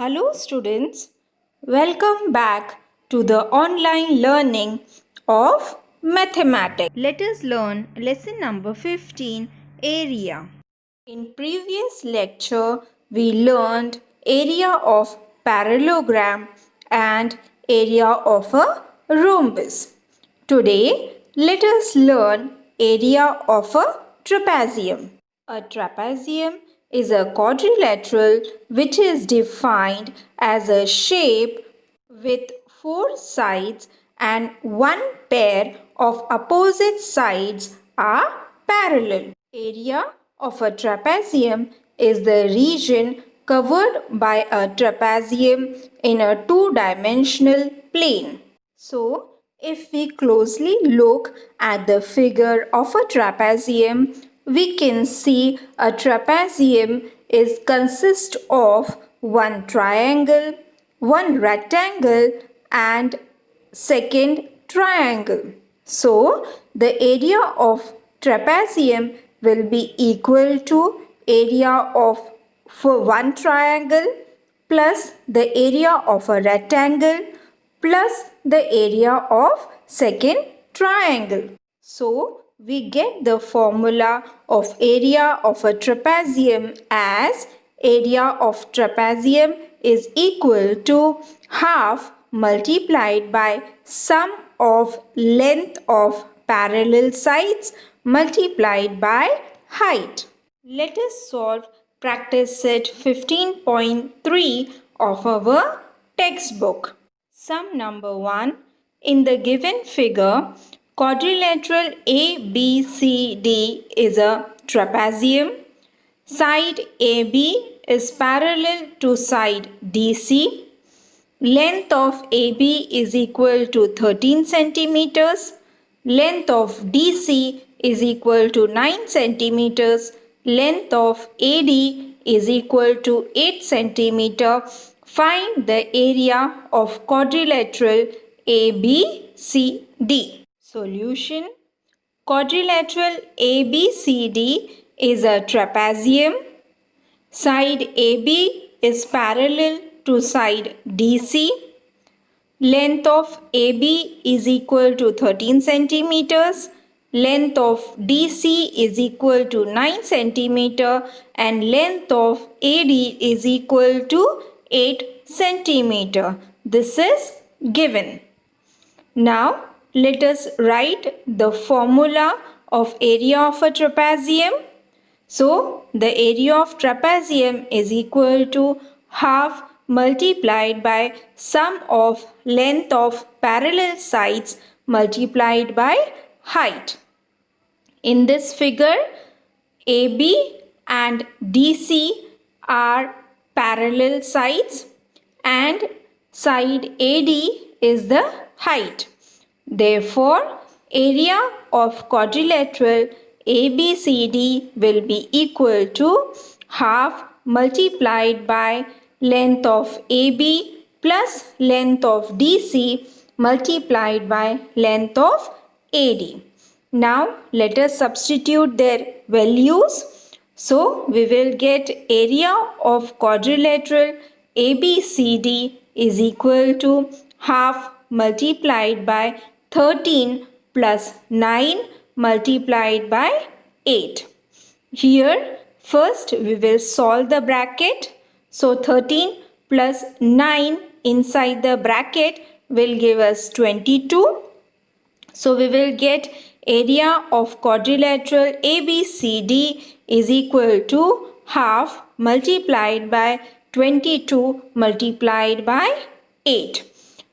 Hello students, welcome back to the online learning of mathematics. Let us learn lesson number 15, area. In previous lecture, we learned area of parallelogram and area of a rhombus. Today, let us learn area of a trapezium. A trapezium is a quadrilateral which is defined as a shape with four sides and one pair of opposite sides are parallel. Area of a trapezium is the region covered by a trapezium in a two-dimensional plane. So, if we closely look at the figure of a trapezium, we can see a trapezium consists of one triangle, one rectangle and second triangle. So, the area of trapezium will be equal to area of for one triangle plus the area of a rectangle plus the area of second triangle. So, we get the formula of area of a trapezium as area of trapezium is equal to half multiplied by sum of length of parallel sides multiplied by height. Let us solve practice set 15.3 of our textbook. Sum number 1. In the given figure, quadrilateral ABCD is a trapezium. Side AB is parallel to side DC. Length of AB is equal to 13 centimeters. Length of DC is equal to 9 centimeters. Length of AD is equal to 8 centimeter. Find the area of quadrilateral ABCD. Solution. Quadrilateral ABCD is a trapezium. Side AB is parallel to side DC. Length of AB is equal to 13 centimeters. Length of DC is equal to 9 centimeter and length of AD is equal to 8 centimeter. This is given. Now let us write the formula of area of a trapezium. So the area of trapezium is equal to half multiplied by sum of length of parallel sides multiplied by height. In this figure, AB and DC are parallel sides and side AD is the height. Therefore, area of quadrilateral ABCD will be equal to half multiplied by length of AB plus length of DC multiplied by length of AD. Now let us substitute their values. So we will get area of quadrilateral ABCD is equal to half multiplied by 13 plus 9 multiplied by 8. Here first we will solve the bracket. So 13 plus 9 inside the bracket will give us 22. So we will get area of quadrilateral ABCD is equal to half multiplied by 22 multiplied by 8.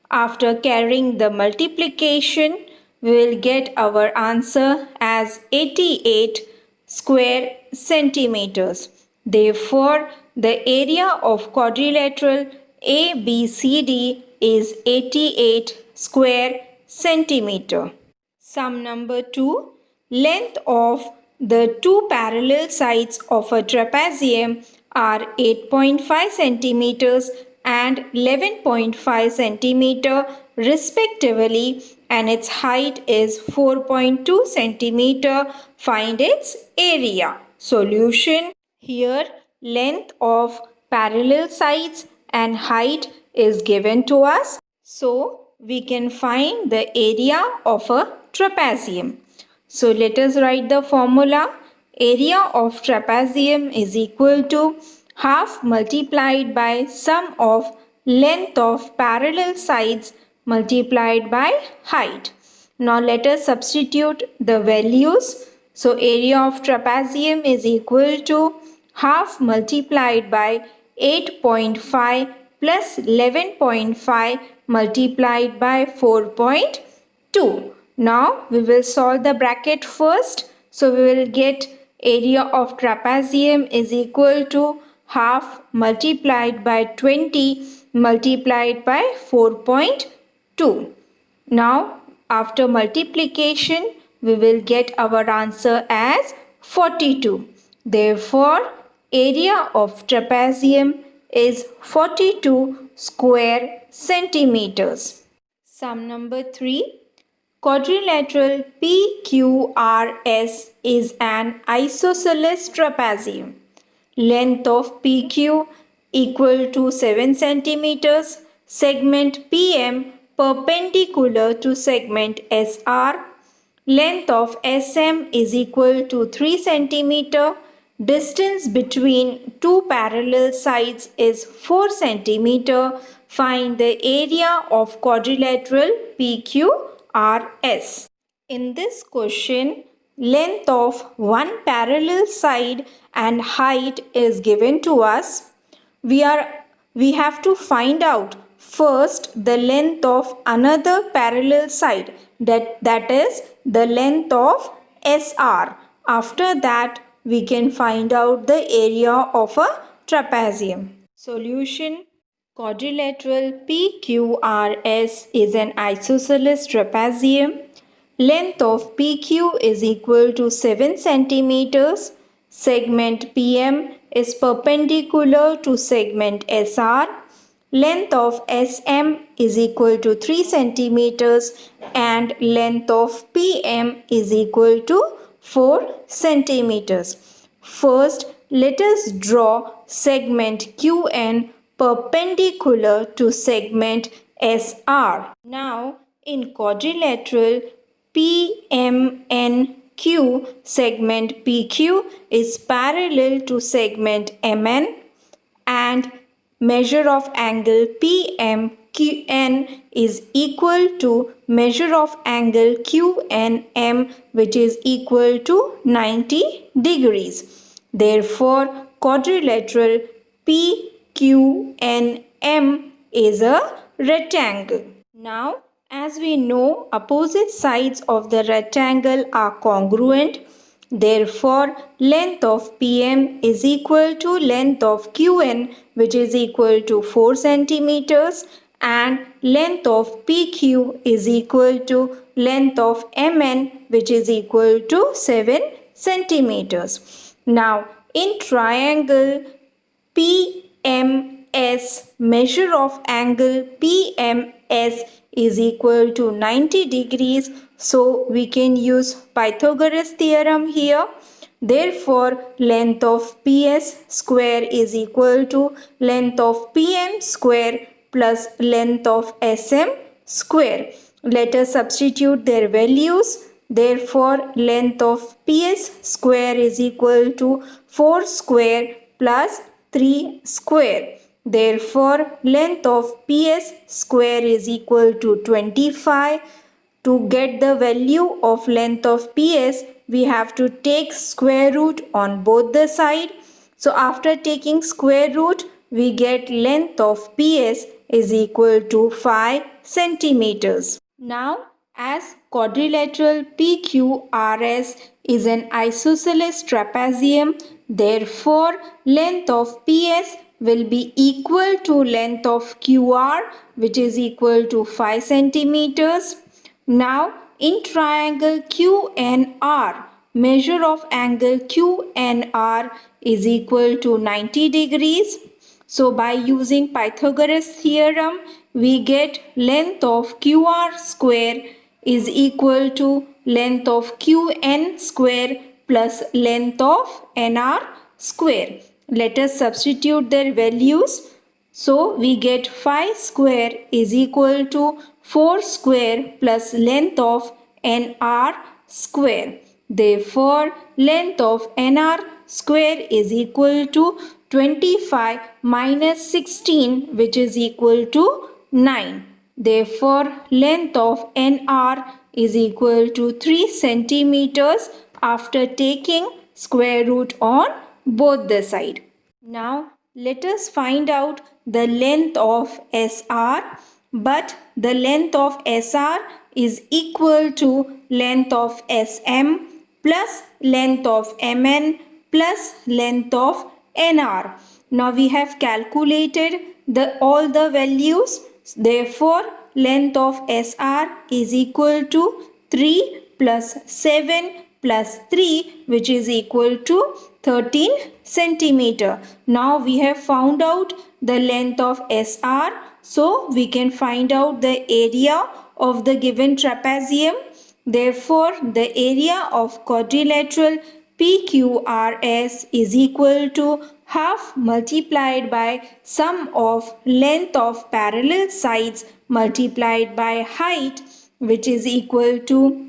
After carrying the multiplication, we will get our answer as 88 square centimeters. Therefore, the area of quadrilateral ABCD is 88 square centimeter. Sum number 2. Length of the two parallel sides of a trapezium are 8.5 centimeters and 11.5 centimeter respectively, and its height is 4.2 centimeter. Find its area. Solution. Here length of parallel sides and height is given to us. So we can find the area of a trapezium. So let us write the formula. Area of trapezium is equal to half multiplied by sum of length of parallel sides multiplied by height. Now let us substitute the values. So area of trapezium is equal to half multiplied by 8.5 plus 11.5 multiplied by 4.2. Now we will solve the bracket first. So we will get area of trapezium is equal to half multiplied by 20 multiplied by 4.2. Now after multiplication we will get our answer as 42. Therefore area of trapezium is 42 square centimeters. Sum number 3. Quadrilateral PQRS is an isosceles trapezium. Length of PQ equal to 7 centimeters. Segment PM perpendicular to segment SR. Length of SM is equal to 3 centimeter. Distance between two parallel sides is 4 centimeter. Find the area of quadrilateral PQRS. In this question, length of one parallel side and height is given to us. We have to find out first the length of another parallel side, that is the length of SR. After that we can find out the area of a trapezium. Solution. Quadrilateral PQRS is an isosceles trapezium. Length of PQ is equal to 7 centimeters. Segment PM is perpendicular to segment SR. Length of SM is equal to 3 centimeters and length of PM is equal to 4 centimeters. First, let us draw segment QN perpendicular to segment SR. Now, in quadrilateral PMNQ, segment PQ is parallel to segment MN and measure of angle PMQN is equal to measure of angle QNM, which is equal to 90 degrees. Therefore, quadrilateral PQNM is a rectangle. Now, as we know, opposite sides of the rectangle are congruent. Therefore, length of PM is equal to length of QN, which is equal to 4 centimeters, and length of PQ is equal to length of MN, which is equal to 7 centimeters. Now, in triangle PMS, measure of angle PMS is equal to 90 degrees. So we can use Pythagoras theorem here. Therefore, length of PS square is equal to length of PM square plus length of SM square. Let us substitute their values. Therefore, length of PS square is equal to 4 square plus 3 square. Therefore, length of PS square is equal to 25. To get the value of length of PS, we have to take square root on both the sides. So after taking square root, we get length of PS is equal to 5 centimeters. Now, as quadrilateral PQRS is an isosceles trapezium, therefore length of PS will be equal to length of QR, which is equal to 5 centimeters. Now, in triangle QNR, measure of angle QNR is equal to 90 degrees. So, by using Pythagoras theorem, we get length of QR square is equal to length of QN square plus length of NR square. Let us substitute their values. So we get 5 square is equal to 4 square plus length of nr square. Therefore, length of nr square is equal to 25 minus 16, which is equal to 9. Therefore, length of nr is equal to 3 centimeters after taking square root on both the side. Now let us find out the length of SR, but the length of SR is equal to length of SM plus length of MN plus length of NR. Now we have calculated all the values. Therefore, length of SR is equal to 3 plus 7 plus 3, which is equal to 13 centimeter. Now we have found out the length of SR, so we can find out the area of the given trapezium. Therefore, the area of quadrilateral PQRS is equal to half multiplied by sum of length of parallel sides multiplied by height, which is equal to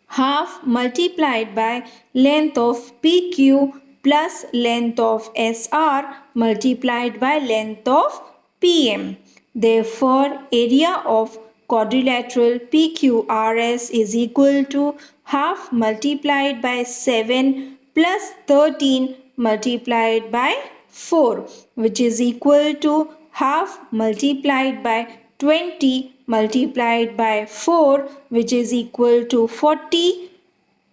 half multiplied by length of PQ plus length of SR multiplied by length of PM. Therefore, area of quadrilateral PQRS is equal to half multiplied by 7 plus 13 multiplied by 4, which is equal to half multiplied by 20 multiplied by 4, which is equal to 40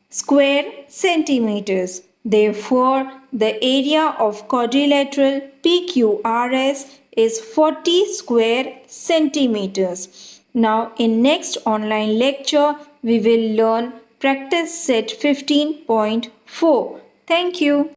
square centimeters. Therefore, the area of quadrilateral PQRS is 40 square centimeters. Now, in next online lecture, we will learn practice set 15.4. Thank you.